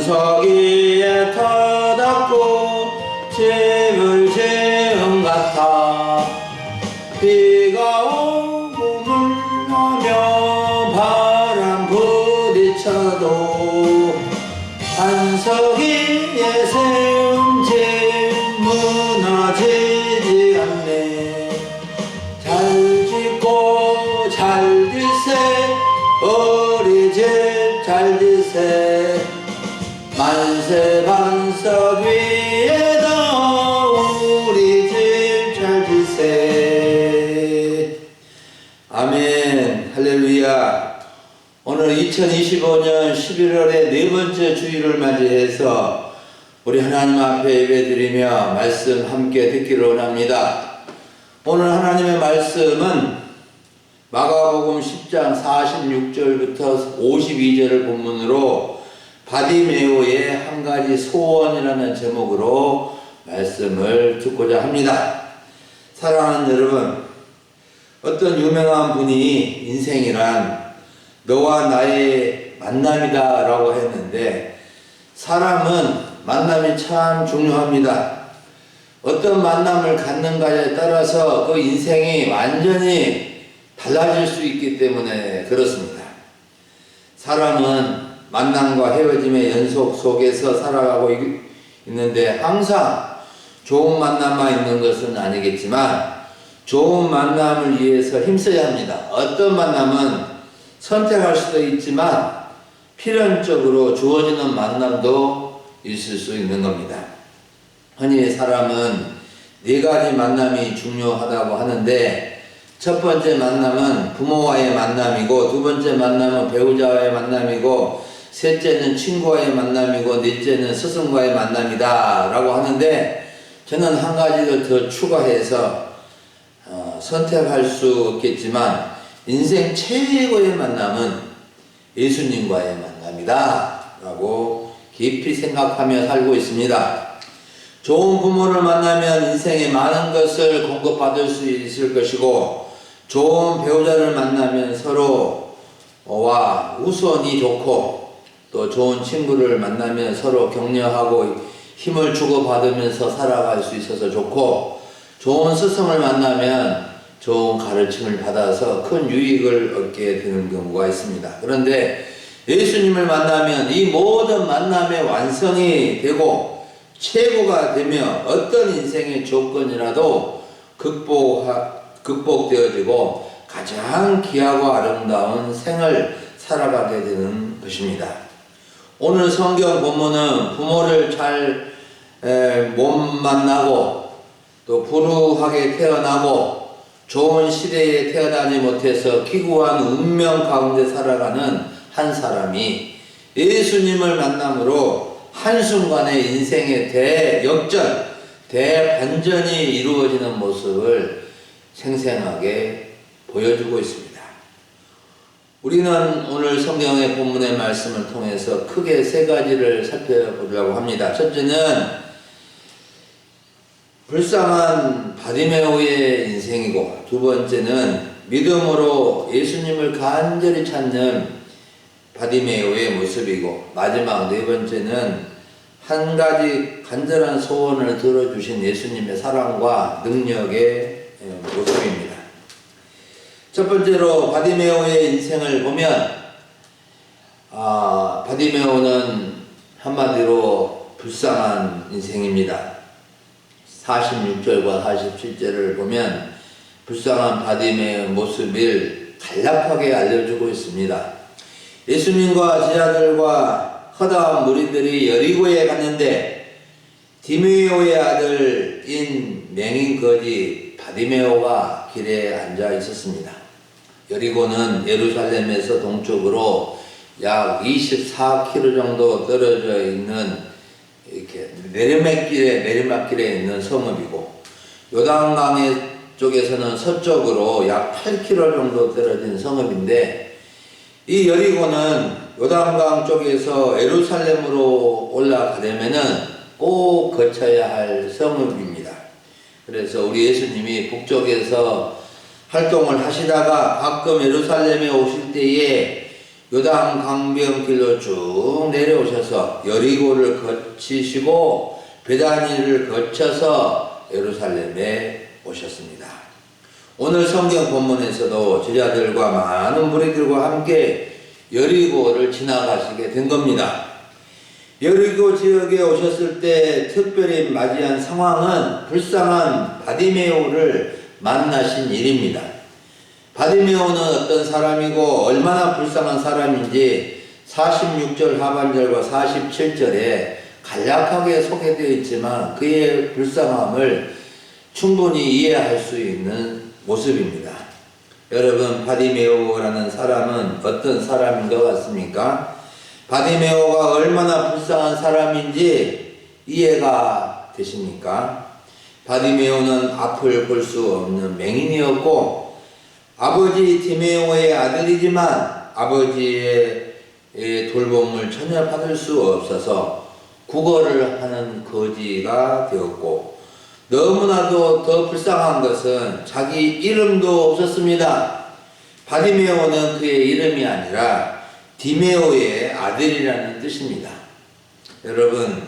반석위에 터닫고 집을 지은 같아 비가 오고 물나며 바람 부딪혀도 반석 위에 세운 집 무너지지 않네. 잘 짓고 잘 짓세 우리 집 잘 짓세 만세 반석 위에다 우리 집 잘 짓세. 아멘. 할렐루야. 오늘 2025년 11월의 네 번째 주일을 맞이해서 우리 하나님 앞에 예배드리며 말씀 함께 듣기를 원합니다. 오늘 하나님의 말씀은 마가복음 10장 46절부터 52절을 본문으로 바디메오의 한 가지 소원이라는 제목으로 말씀을 듣고자 합니다. 사랑하는 여러분, 어떤 유명한 분이 인생이란 너와 나의 만남이다 라고 했는데, 사람은 만남이 참 중요합니다. 어떤 만남을 갖는가에 따라서 그 인생이 완전히 달라질 수 있기 때문에 그렇습니다. 사람은 만남과 헤어짐의 연속 속에서 살아가고 있는데 항상 좋은 만남만 있는 것은 아니겠지만 좋은 만남을 위해서 힘써야 합니다. 어떤 만남은 선택할 수도 있지만 필연적으로 주어지는 만남도 있을 수 있는 겁니다. 흔히 사람은 네 가지 만남이 중요하다고 하는데, 첫 번째 만남은 부모와의 만남이고, 두 번째 만남은 배우자와의 만남이고, 셋째는 친구와의 만남이고, 넷째는 스승과의 만남이다 라고 하는데, 저는 한 가지를 더 추가해서 선택할 수 없겠지만 인생 최고의 만남은 예수님과의 만남이다 라고 깊이 생각하며 살고 있습니다. 좋은 부모를 만나면 인생에 많은 것을 공급받을 수 있을 것이고, 좋은 배우자를 만나면 서로와 우선이 좋고, 또 좋은 친구를 만나면 서로 격려하고 힘을 주고받으면서 살아갈 수 있어서 좋고, 좋은 스승을 만나면 좋은 가르침을 받아서 큰 유익을 얻게 되는 경우가 있습니다. 그런데 예수님을 만나면 이 모든 만남의 완성이 되고 최고가 되며 어떤 인생의 조건이라도 극복되어지고 가장 귀하고 아름다운 생을 살아가게 되는 것입니다. 오늘 성경 본문은 부모를 잘 못 만나고 또 불우하게 태어나고 좋은 시대에 태어나지 못해서 기구한 운명 가운데 살아가는 한 사람이 예수님을 만남으로 한순간에 인생의 대역전, 대반전이 이루어지는 모습을 생생하게 보여주고 있습니다. 우리는 오늘 성경의 본문의 말씀을 통해서 크게 세 가지를 살펴보려고 합니다. 첫째는 불쌍한 바디메오의 인생이고, 두 번째는 믿음으로 예수님을 간절히 찾는 바디메오의 모습이고, 마지막 네 번째는 한 가지 간절한 소원을 들어주신 예수님의 사랑과 능력의 모습입니다. 첫 번째로 바디메오의 인생을 보면, 바디메오는 한마디로 불쌍한 인생입니다. 46절과 47절을 보면 불쌍한 바디메오의 모습을 간략하게 알려주고 있습니다. 예수님과 제자들과 허다한 무리들이 여리고에 갔는데 디메오의 아들인 맹인 거지 바디메오가 길에 앉아 있었습니다. 여리고는 예루살렘에서 동쪽으로 약 24km 정도 떨어져 있는 이렇게 내리막길에 있는 성읍이고, 요단강 쪽에서는 서쪽으로 약 8km 정도 떨어진 성읍인데, 이 여리고는 요단강 쪽에서 예루살렘으로 올라가려면은 꼭 거쳐야 할 성읍입니다. 그래서 우리 예수님이 북쪽에서 활동을 하시다가 가끔 예루살렘에 오실 때에 요단 강변길로 쭉 내려오셔서 여리고를 거치시고 베다니를 거쳐서 예루살렘에 오셨습니다. 오늘 성경 본문에서도 제자들과 많은 무리들과 함께 여리고를 지나가시게 된 겁니다. 여리고 지역에 오셨을 때 특별히 맞이한 상황은 불쌍한 바디메오를 만나신 일입니다. 바디메오는 어떤 사람이고 얼마나 불쌍한 사람인지 46절 하반절과 47절에 간략하게 소개되어 있지만 그의 불쌍함을 충분히 이해할 수 있는 모습입니다. 여러분, 바디메오라는 사람은 어떤 사람인 것 같습니까? 바디메오가 얼마나 불쌍한 사람인지 이해가 되십니까? 바디메오는 앞을 볼 수 없는 맹인이었고 아버지 디메오의 아들이지만 아버지의 돌봄을 전혀 받을 수 없어서 구걸을 하는 거지가 되었고 너무나도 더 불쌍한 것은 자기 이름도 없었습니다. 바디메오는 그의 이름이 아니라 디메오의 아들이라는 뜻입니다. 여러분,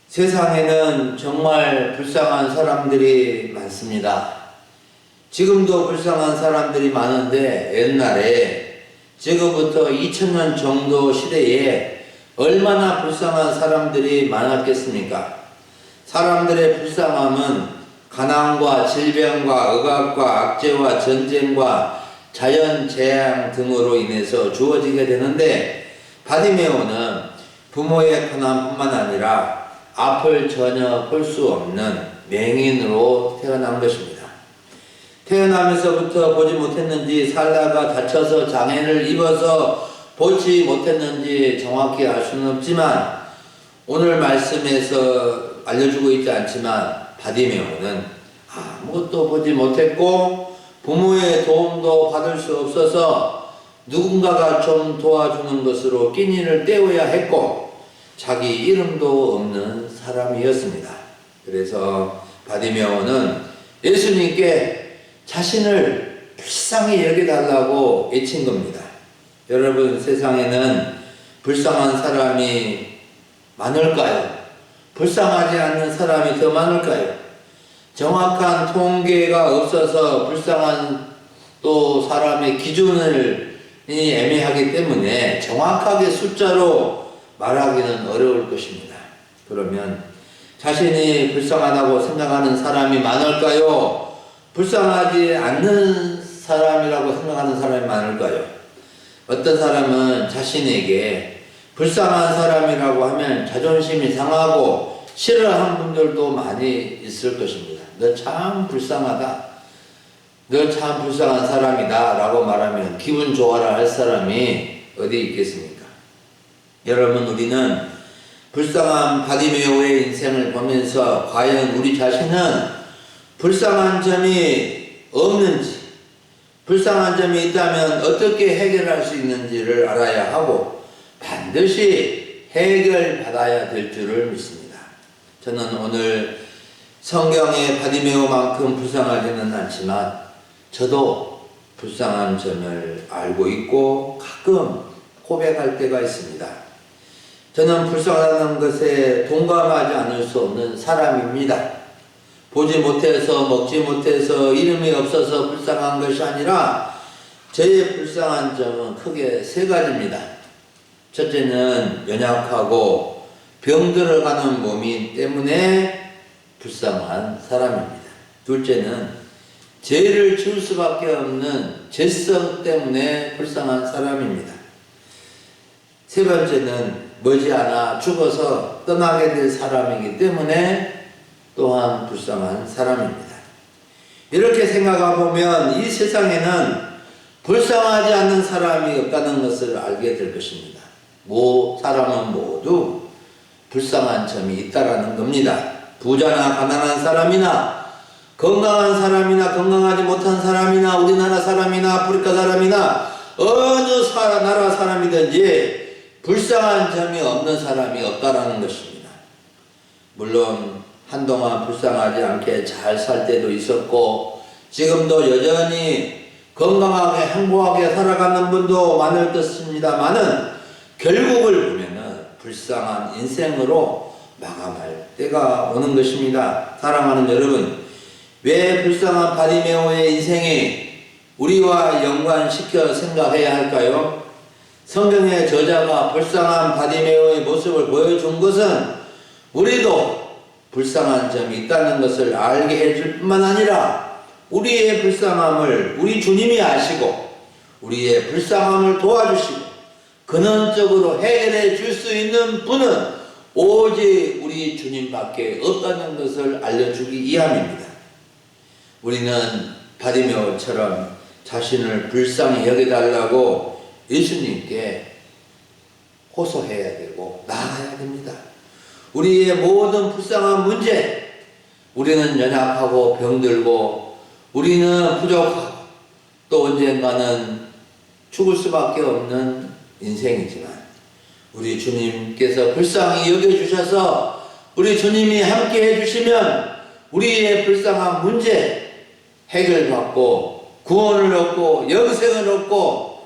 세상에는 정말 불쌍한 사람들이 많습니다. 지금도 불쌍한 사람들이 많은데 옛날에 지금부터 2000년 정도 시대에 얼마나 불쌍한 사람들이 많았겠습니까? 사람들의 불쌍함은 가난과 질병과 억압과 악재와 전쟁과 자연재앙 등으로 인해서 주어지게 되는데 바디메오는 부모의 가난뿐만 아니라 앞을 전혀 볼 수 없는 맹인으로 태어난 것입니다. 태어나면서부터 보지 못했는지 살다가 다쳐서 장애를 입어서 보지 못했는지 정확히 알 수는 없지만 오늘 말씀에서 알려주고 있지 않지만 바디메오는 아무것도 보지 못했고 부모의 도움도 받을 수 없어서 누군가가 좀 도와주는 것으로 끼니를 때워야 했고 자기 이름도 없는 사람이었습니다. 그래서 바디메오는 예수님께 자신을 불쌍히 여겨달라고 외친 겁니다. 여러분, 세상에는 불쌍한 사람이 많을까요? 불쌍하지 않는 사람이 더 많을까요? 정확한 통계가 없어서 불쌍한 또 사람의 기준을 애매하기 때문에 정확하게 숫자로 말하기는 어려울 것입니다. 그러면 자신이 불쌍하다고 생각하는 사람이 많을까요? 불쌍하지 않는 사람이라고 생각하는 사람이 많을까요? 어떤 사람은 자신에게 불쌍한 사람이라고 하면 자존심이 상하고 싫어하는 분들도 많이 있을 것입니다. 너 참 불쌍하다. 너 참 불쌍한 사람이다 라고 말하면 기분 좋아라 할 사람이 어디 있겠습니까? 여러분, 우리는 불쌍한 바디메오의 인생을 보면서 과연 우리 자신은 불쌍한 점이 없는지, 불쌍한 점이 있다면 어떻게 해결할 수 있는지를 알아야 하고 반드시 해결받아야 될 줄을 믿습니다. 저는 오늘 성경의 바디메오만큼 불쌍하지는 않지만 저도 불쌍한 점을 알고 있고 가끔 고백할 때가 있습니다. 저는 불쌍하다는 것에 동감하지 않을 수 없는 사람입니다. 보지 못해서 먹지 못해서 이름이 없어서 불쌍한 것이 아니라 저의 불쌍한 점은 크게 세 가지입니다. 첫째는 연약하고 병들어가는 몸이 때문에 불쌍한 사람입니다. 둘째는 죄를 지을 수밖에 없는 죄성 때문에 불쌍한 사람입니다. 세 번째는 머지않아 죽어서 떠나게 될 사람이기 때문에 또한 불쌍한 사람입니다. 이렇게 생각해보면 이 세상에는 불쌍하지 않는 사람이 없다는 것을 알게 될 것입니다. 사람은 모두 불쌍한 점이 있다라는 겁니다. 부자나 가난한 사람이나 건강한 사람이나 건강하지 못한 사람이나 우리나라 사람이나 아프리카 사람이나 어느 나라 사람이든지 불쌍한 점이 없는 사람이 없다라는 것입니다. 물론 한동안 불쌍하지 않게 잘 살 때도 있었고 지금도 여전히 건강하게 행복하게 살아가는 분도 많을 것입니다만은 결국을 보면은 불쌍한 인생으로 마감할 때가 오는 것입니다. 사랑하는 여러분, 왜 불쌍한 바디메오의 인생이 우리와 연관시켜 생각해야 할까요? 성경의 저자가 불쌍한 바디메오의 모습을 보여준 것은 우리도 불쌍한 점이 있다는 것을 알게 해줄 뿐만 아니라 우리의 불쌍함을 우리 주님이 아시고 우리의 불쌍함을 도와주시고 근원적으로 해결해 줄 수 있는 분은 오직 우리 주님밖에 없다는 것을 알려주기 위함입니다. 우리는 바디메오처럼 자신을 불쌍히 여겨달라고 예수님께 호소해야 되고 나아가야 됩니다. 우리의 모든 불쌍한 문제, 우리는 연약하고 병들고 우리는 부족하고 또 언젠가는 죽을 수밖에 없는 인생이지만 우리 주님께서 불쌍히 여겨주셔서 우리 주님이 함께 해주시면 우리의 불쌍한 문제 해결받고 구원을 얻고 영생을 얻고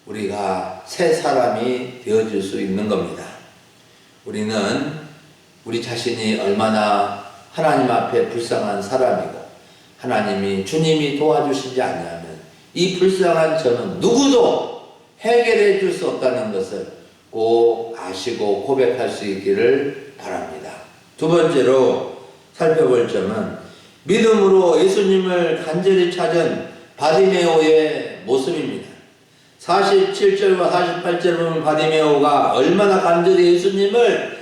우리가 새 사람이 되어줄 수 있는 겁니다. 우리는 우리 자신이 얼마나 하나님 앞에 불쌍한 사람이고 하나님이 주님이 도와주시지 않냐면 이 불쌍한 점은 누구도 해결해 줄 수 없다는 것을 꼭 아시고 고백할 수 있기를 바랍니다. 두 번째로 살펴볼 점은 믿음으로 예수님을 간절히 찾은 바디메오의 모습입니다. 47절과 48절을 보면 바디메오가 얼마나 간절히 예수님을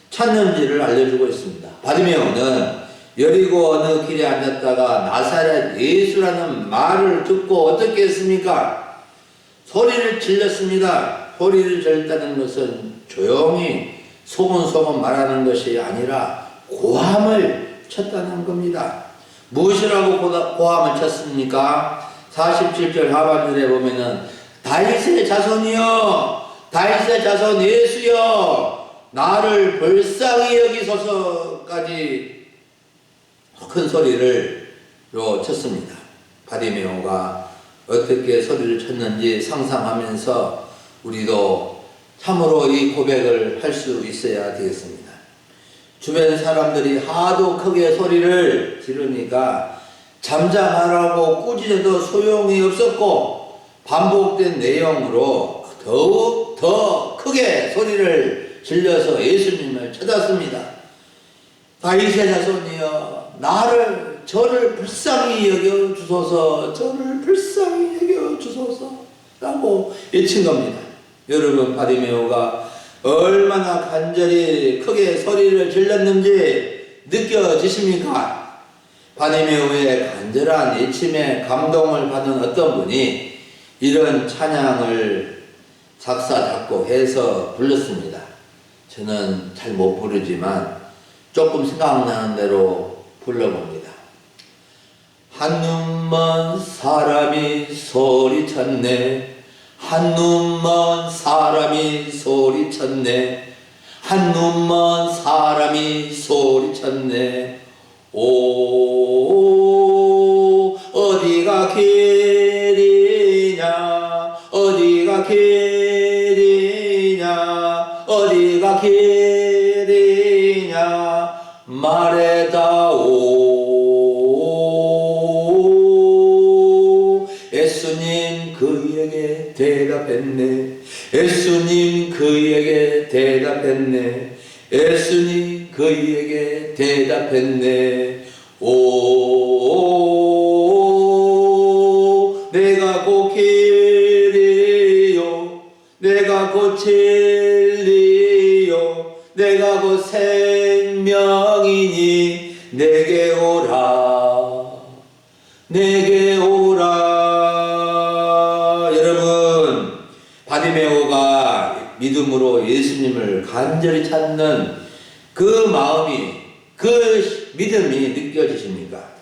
찾는지를 알려주고 있습니다. 바디메오는 여리고 어느 길에 앉았다가 나사렛 예수라는 말을 듣고 어떻게 했습니까? 소리를 질렀습니다. 소리를 질렀다는 것은 조용히 소문소문 말하는 것이 아니라 고함을 쳤다는 겁니다. 무엇이라고 고함을 쳤습니까? 47절 하반절에 보면은 다윗의 자손이여, 다윗의 자손 예수여, 나를 불쌍히 여기소서까지 큰 소리를 쳤습니다. 바디메오가 어떻게 소리를 쳤는지 상상하면서 우리도 참으로 이 고백을 할 수 있어야 되겠습니다. 주변 사람들이 하도 크게 소리를 지르니까 잠잠하라고 꾸짖어도 소용이 없었고 반복된 내용으로 더욱 더 크게 소리를 질러서 예수님을 찾았습니다. 다윗의 자손이여, 저를 불쌍히 여겨주소서, 저를 불쌍히 여겨주소서 라고 외친 겁니다. 여러분, 바디메오가 얼마나 간절히 크게 소리를 질렀는지 느껴지십니까? 바디메오의 간절한 외침에 감동을 받은 어떤 분이 이런 찬양을 작사 작곡해서 불렀습니다. 저는 잘 못 부르지만 조금 생각나는 대로 불러봅니다. 한눈먼 사람이 소리쳤네, 한눈먼 사람이 소리쳤네, 한눈먼 사람이 소리쳤네. 오, 어디가 길이냐, 어디가 길이냐, 어디가 길이냐, 말해다오. 예수님 그에게 대답했네, 예수님 그에게 대답했네, 예수님 그에게 대답했네. 오, 내가 곧 길이요, 내가 곧 진리요, 내가 곧 생명이니 내게 오라, 내게 오라. 여러분, 바디메오가 믿음으로 예수님을 간절히 찾는 그 마음이, 그 믿음이 느껴지십니까?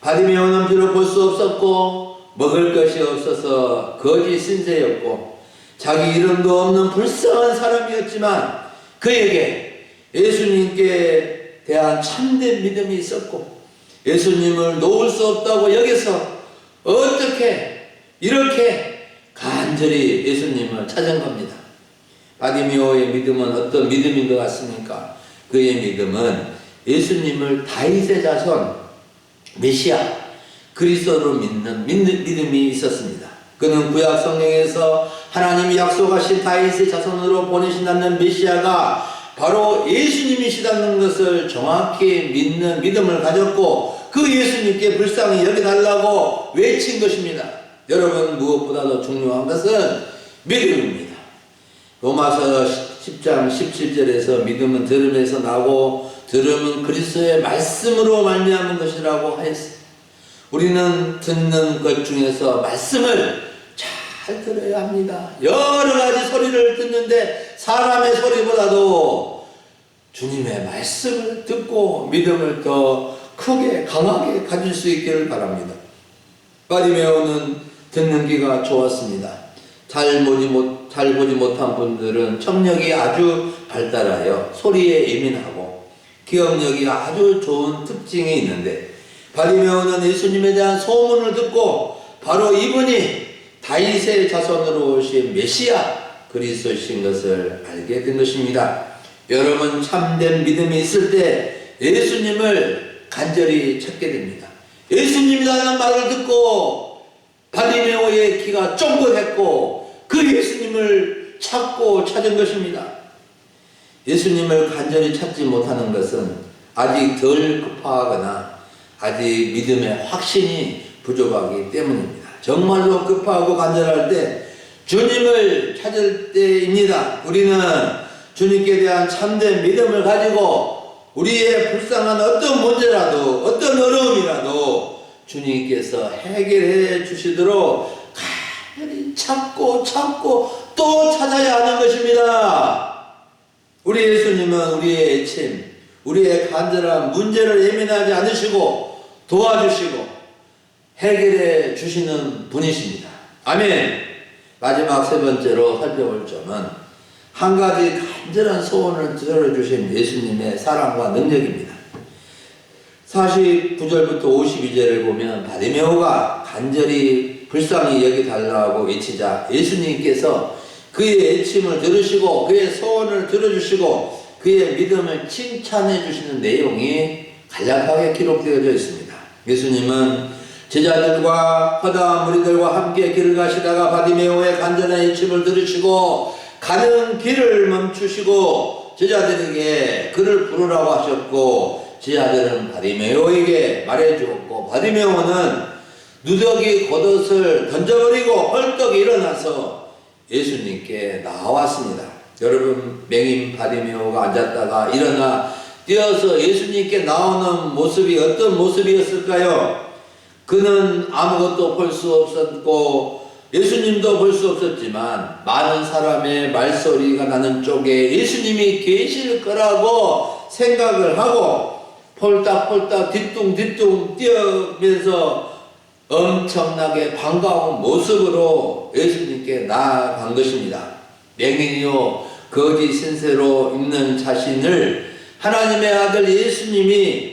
바디메오는 비록 볼 수 없었고 먹을 것이 없어서 거지 신세였고 자기 이름도 없는 불쌍한 사람이었지만 그에게 예수님께 대한 참된 믿음이 있었고 예수님을 놓을 수 없다고 여기서 어떻게 이렇게 간절히 예수님을 찾은 겁니다. 바디메오의 믿음은 어떤 믿음인 것 같습니까? 그의 믿음은 예수님을 다윗의 자손, 메시아, 그리스도로 믿는 믿음이 있었습니다. 그는 구약 성경에서 하나님이 약속하신 다윗의 자손으로 보내신다는 메시아가 바로 예수님이시다는 것을 정확히 믿는 믿음을 가졌고 그 예수님께 불쌍히 여겨달라고 외친 것입니다. 여러분, 무엇보다도 중요한 것은 믿음입니다. 로마서 10장 17절에서 믿음은 들음에서 나고 들음은 그리스도의 말씀으로 말미암은 것이라고 하였습니다. 우리는 듣는 것 중에서 말씀을 잘 들어야 합니다. 여러 가지 소리를 듣는데 사람의 소리보다도 주님의 말씀을 듣고 믿음을 더 크게 강하게 가질 수 있기를 바랍니다. 바디메오는 듣는 귀가 좋았습니다. 잘 보지 못한 분들은 청력이 아주 발달하여 소리에 예민하고 기억력이 아주 좋은 특징이 있는데 바디메오는 예수님에 대한 소문을 듣고 바로 이분이 다윗의 자손으로 오신 메시아 그리스도이신 것을 알게 된 것입니다. 여러분, 참된 믿음이 있을 때 예수님을 간절히 찾게 됩니다. 예수님이라는 말을 듣고 바디메오의 귀가 쫑긋했고 그 예수님을 찾은 것입니다. 예수님을 간절히 찾지 못하는 것은 아직 덜 급하거나 아직 믿음의 확신이 부족하기 때문입니다. 정말로 급하고 간절할 때 주님을 찾을 때입니다. 우리는 주님께 대한 참된 믿음을 가지고 우리의 불쌍한 어떤 문제라도 어떤 어려움이라도 주님께서 해결해 주시도록 간절히 찾고 또 찾아야 하는 것입니다. 우리 예수님은 우리의 애침, 우리의 간절한 문제를 예민하지 않으시고 도와주시고 해결해 주시는 분이십니다. 아멘. 마지막 세 번째로 살펴볼 점은 한 가지 간절한 소원을 들어주신 예수님의 사랑과 능력입니다. 49절부터 52절을 보면 바디메오가 간절히 불쌍히 여기달라고 외치자 예수님께서 그의 애침을 들으시고 그의 소원을 들어주시고 그의 믿음을 칭찬해 주시는 내용이 간략하게 기록되어져 있습니다. 예수님은 제자들과 허다한 무리들과 함께 길을 가시다가 바디메오의 간절한 애침을 들으시고 가는 길을 멈추시고 제자들에게 그를 부르라고 하셨고 제자들은 바디메오에게 말해주었고 바디메오는 누더기 겉옷을 던져버리고 헐떡 일어나서 예수님께 나왔습니다. 여러분, 맹인 바디메오가 앉았다가 일어나 뛰어서 예수님께 나오는 모습이 어떤 모습이었을까요? 그는 아무것도 볼 수 없었고 예수님도 볼 수 없었지만 많은 사람의 말소리가 나는 쪽에 예수님이 계실 거라고 생각을 하고 폴딱폴딱 뒤뚱뒤뚱 뛰어면서 엄청나게 반가운 모습으로 예수님께 나아간 것입니다. 맹인이요 거짓 신세로 있는 자신을 하나님의 아들 예수님이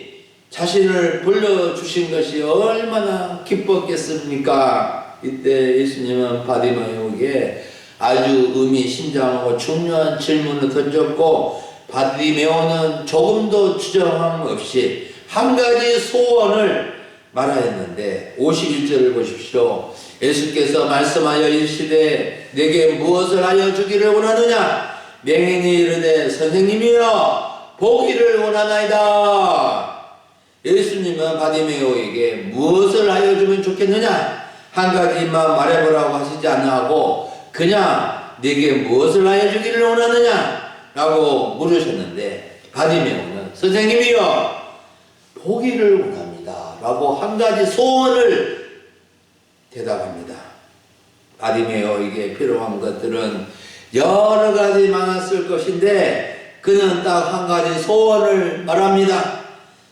자신을 불러주신 것이 얼마나 기뻤겠습니까? 이때 예수님은 바디메오에게 아주 의미심장하고 중요한 질문을 던졌고 바디메오는 조금도 주저함 없이 한 가지 소원을 말하였는데 51절을 보십시오. 예수께서 말씀하여 이르시되 내게 무엇을 하여 주기를 원하느냐? 맹인이 이르되 선생님이여 보기를 원하나이다. 예수님은 바디메오에게 무엇을 하여 주면 좋겠느냐? 한 가지만 말해보라고 하시지 않냐고 그냥 내게 무엇을 하여 주기를 원하느냐? 라고 물으셨는데 바디메오는 선생님이여 보기를 원합니다 라고 한 가지 소원을 대답합니다. 바디메오에게 필요한 것들은 여러 가지 많았을 것인데 그는 딱 한 가지 소원을 말합니다.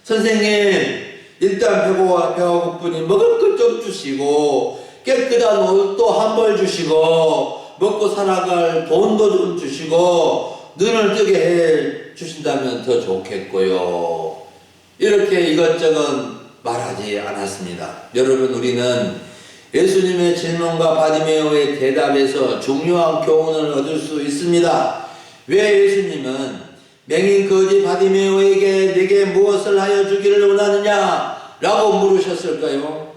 선생님, 일단 배가 고프니 먹을 것 좀 주시고 깨끗한 옷도 한 벌 주시고 먹고 살아갈 돈도 좀 주시고 눈을 뜨게 해 주신다면 더 좋겠고요. 이렇게 이것저것 말하지 않았습니다. 여러분, 우리는 예수님의 질문과 바디메오의 대답에서 중요한 교훈을 얻을 수 있습니다. 왜 예수님은 맹인 거지 바디메오에게 내게 무엇을 하여 주기를 원하느냐 라고 물으셨을까요?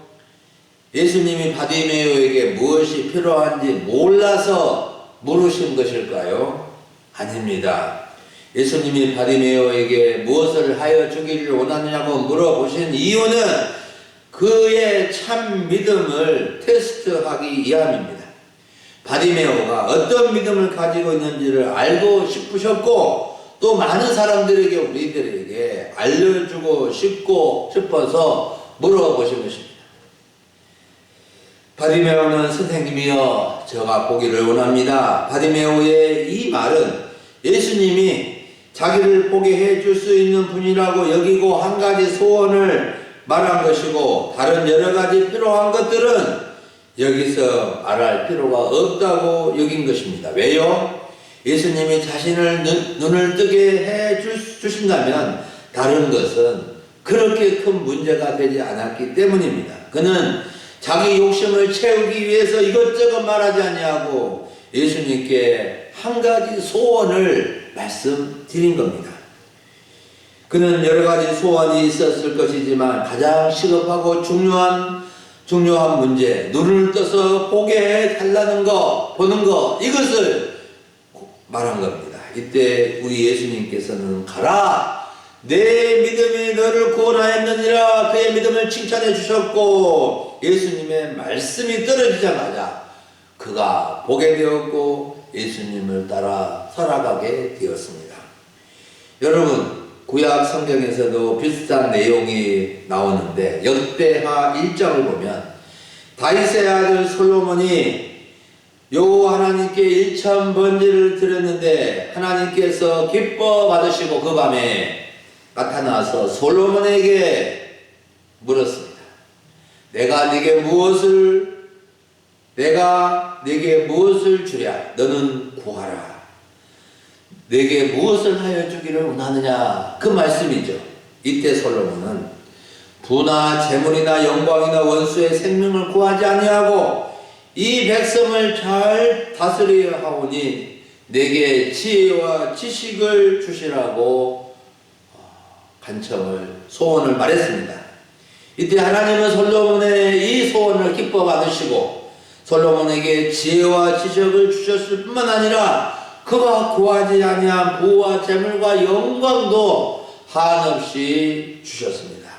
예수님이 바디메오에게 무엇이 필요한지 몰라서 물으신 것일까요? 아닙니다. 예수님이 바디메오에게 무엇을 하여 주기를 원하느냐고 물어보신 이유는 그의 참 믿음을 테스트하기 위함입니다. 바디메오가 어떤 믿음을 가지고 있는지를 알고 싶으셨고 또 많은 사람들에게 우리들에게 알려주고 싶어서 물어보신 것입니다. 바디메오는 선생님이여 저가 보기를 원합니다. 바디메오의 이 말은 예수님이 자기를 보게 해줄 수 있는 분이라고 여기고 한 가지 소원을 말한 것이고 다른 여러 가지 필요한 것들은 여기서 말할 필요가 없다고 여긴 것입니다. 왜요? 예수님이 자신을 눈을 뜨게 해 주신다면 다른 것은 그렇게 큰 문제가 되지 않았기 때문입니다. 그는 자기 욕심을 채우기 위해서 이것저것 말하지 아니하고 예수님께 한 가지 소원을 말씀드린 겁니다. 그는 여러 가지 소원이 있었을 것이지만 가장 시급하고 중요한 문제, 눈을 떠서 보게 해달라는 거, 보는 거, 이것을 말한 겁니다. 이때 우리 예수님께서는 가라! 내 믿음이 너를 구원하였느니라 그의 믿음을 칭찬해 주셨고 예수님의 말씀이 떨어지자마자 그가 보게 되었고 예수님을 따라 살아가게 되었습니다. 여러분 구약 성경에서도 비슷한 내용이 나오는데 역대하 1장을 보면 다윗의 아들 솔로몬이 여호와 하나님께 1천 번제를 드렸는데 하나님께서 기뻐 받으시고 그 밤에 나타나서 솔로몬에게 물었습니다. 내가 네게 무엇을 주랴? 너는 구하라. 내게 무엇을 하여 주기를 원하느냐? 그 말씀이죠. 이때 솔로몬은 부나 재물이나 영광이나 원수의 생명을 구하지 아니하고 이 백성을 잘 다스리려 하오니 내게 지혜와 지식을 주시라고 소원을 말했습니다. 이때 하나님은 솔로몬의 이 소원을 기뻐 받으시고 솔로몬에게 지혜와 지식을 주셨을 뿐만 아니라 그가 구하지 아니한 부와 재물과 영광도 한없이 주셨습니다.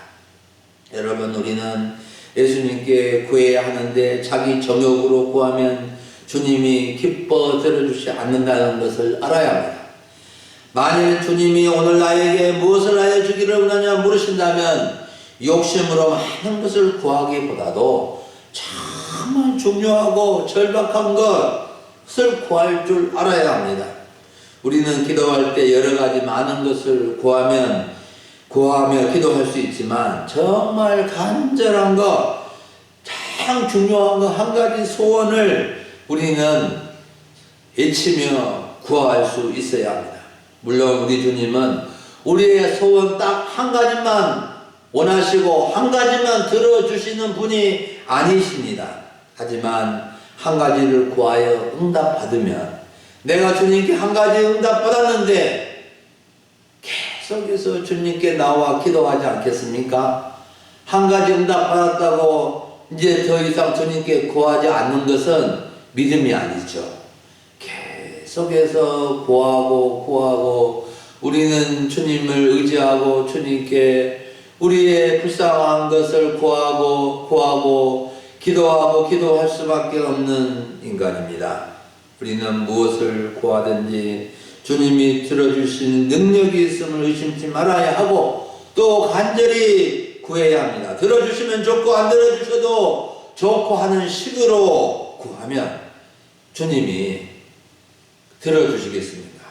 여러분 우리는 예수님께 구해야 하는데 자기 정욕으로 구하면 주님이 기뻐 들어주지 않는다는 것을 알아야 합니다. 만일 주님이 오늘 나에게 무엇을 하여 주기를 원하냐 물으신다면 욕심으로 많은 것을 구하기보다도 정말 중요하고 절박한 것을 구할 줄 알아야 합니다. 우리는 기도할 때 여러 가지 많은 것을 구하며 기도할 수 있지만 정말 간절한 것, 가장 중요한 것 한 가지 소원을 우리는 외치며 구할 수 있어야 합니다. 물론 우리 주님은 우리의 소원 딱 한 가지만 원하시고 한 가지만 들어주시는 분이 아니십니다. 하지만 한 가지를 구하여 응답받으면 내가 주님께 한 가지 응답받았는데 계속해서 주님께 나와 기도하지 않겠습니까? 한 가지 응답받았다고 이제 더 이상 주님께 구하지 않는 것은 믿음이 아니죠. 계속해서 구하고 우리는 주님을 의지하고 주님께 우리의 불쌍한 것을 구하고 기도할 수밖에 없는 인간입니다. 우리는 무엇을 구하든지 주님이 들어주시는 능력이 있음을 의심치 말아야 하고 또 간절히 구해야 합니다. 들어주시면 좋고 안 들어주셔도 좋고 하는 식으로 구하면 주님이 들어주시겠습니다.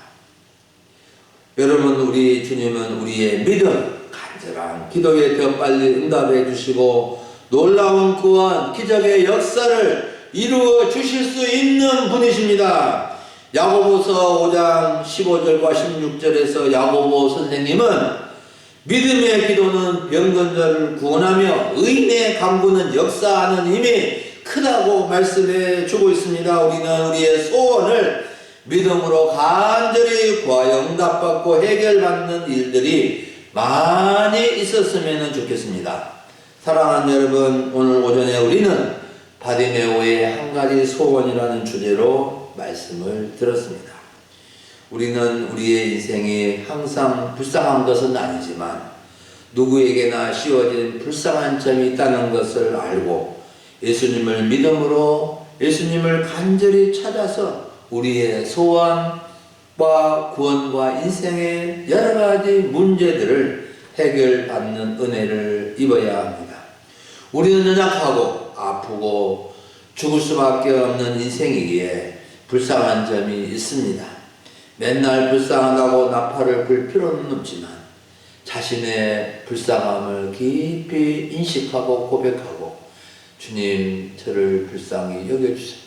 여러분 우리 주님은 우리의 믿음 간절한 기도에 더 빨리 응답해 주시고 놀라운 구원 기적의 역사를 이루어 주실 수 있는 분이십니다. 야고보서 5장 15절과 16절에서 야고보 선생님은 믿음의 기도는 병든 자를 구원하며 의인의 간구는 역사하는 힘이 크다고 말씀해 주고 있습니다. 우리는 우리의 소원을 믿음으로 간절히 구하여 응답받고 해결받는 일들이 많이 있었으면 좋겠습니다. 사랑하는 여러분, 오늘 오전에 우리는 바디메오의 한 가지 소원이라는 주제로 말씀을 들었습니다. 우리는 우리의 인생이 항상 불쌍한 것은 아니지만 누구에게나 씌워진 불쌍한 점이 있다는 것을 알고 예수님을 믿음으로 예수님을 간절히 찾아서 우리의 소원과 구원과 인생의 여러 가지 문제들을 해결받는 은혜를 입어야 합니다. 우리는 연약하고 아프고 죽을 수밖에 없는 인생이기에 불쌍한 점이 있습니다. 맨날 불쌍하다고 나팔을 불 필요는 없지만 자신의 불쌍함을 깊이 인식하고 고백하고 주님, 저를 불쌍히 여겨주세요.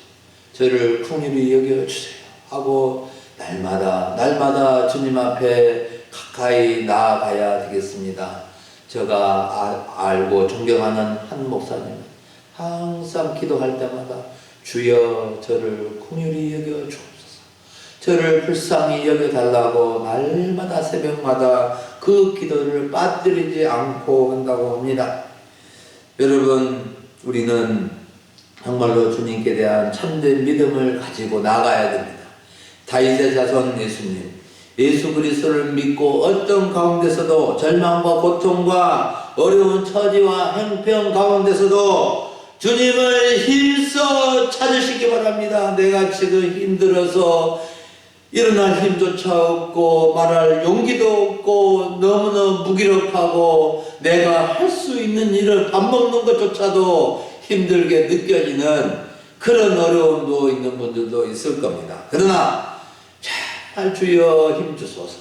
저를 긍휼히 여겨주세요. 하고 날마다 주님 앞에 가까이 나아가야 되겠습니다. 제가 알고 존경하는 한 목사님은 항상 기도할 때마다 주여, 저를 긍휼히 여겨주옵소서. 저를 불쌍히 여겨달라고 날마다 새벽마다 그 기도를 빠뜨리지 않고 한다고 합니다. 여러분, 우리는 정말로 주님께 대한 참된 믿음을 가지고 나가야 됩니다. 다윗의 자손 예수 그리스도를 믿고 어떤 가운데서도 절망과 고통과 어려운 처지와 형편 가운데서도 주님을 힘써 찾으시기 바랍니다. 내가 지금 힘들어서 일어날 힘조차 없고 말할 용기도 없고 너무너무 무기력하고 내가 할 수 있는 일을 밥 먹는 것조차도 힘들게 느껴지는 그런 어려움도 있는 분들도 있을 겁니다. 그러나 잘 주여 힘주소서,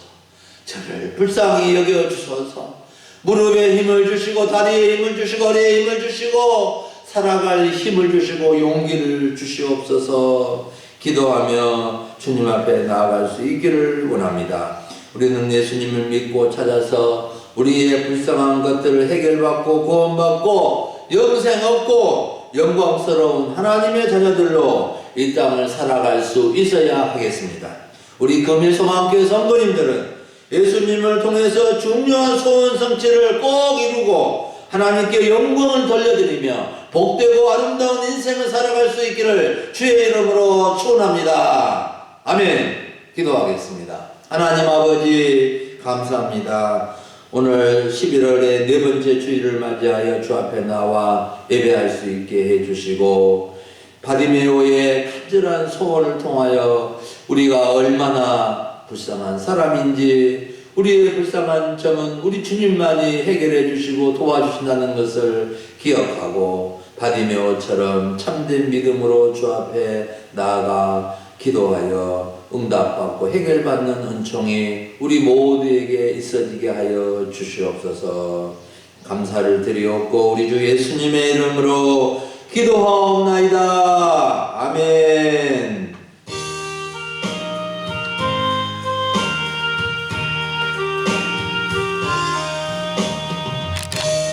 저를 불쌍히 여겨주소서, 무릎에 힘을 주시고 다리에 힘을 주시고 허리에 힘을 주시고 살아갈 힘을 주시고 용기를 주시옵소서 기도하며 주님 앞에 나아갈 수 있기를 원합니다. 우리는 예수님을 믿고 찾아서 우리의 불쌍한 것들을 해결받고 구원받고 영생 얻고 영광스러운 하나님의 자녀들로 이 땅을 살아갈 수 있어야 하겠습니다. 우리 금일소망교회 성도님들은 예수님을 통해서 중요한 소원 성취를 꼭 이루고 하나님께 영광을 돌려드리며 복되고 아름다운 인생을 살아갈 수 있기를 주의 이름으로 축원합니다. 아멘. 기도하겠습니다. 하나님 아버지 감사합니다. 오늘 11월의 네 번째 주일을 맞이하여 주 앞에 나와 예배할 수 있게 해주시고 바디메오의 간절한 소원을 통하여 우리가 얼마나 불쌍한 사람인지 우리의 불쌍한 점은 우리 주님만이 해결해 주시고 도와주신다는 것을 기억하고 바디메오처럼 참된 믿음으로 주 앞에 나아가 기도하여 응답받고 해결받는 은총이 우리 모두에게 있어지게 하여 주시옵소서. 감사를 드리옵고 우리 주 예수님의 이름으로 기도하옵나이다. 아멘.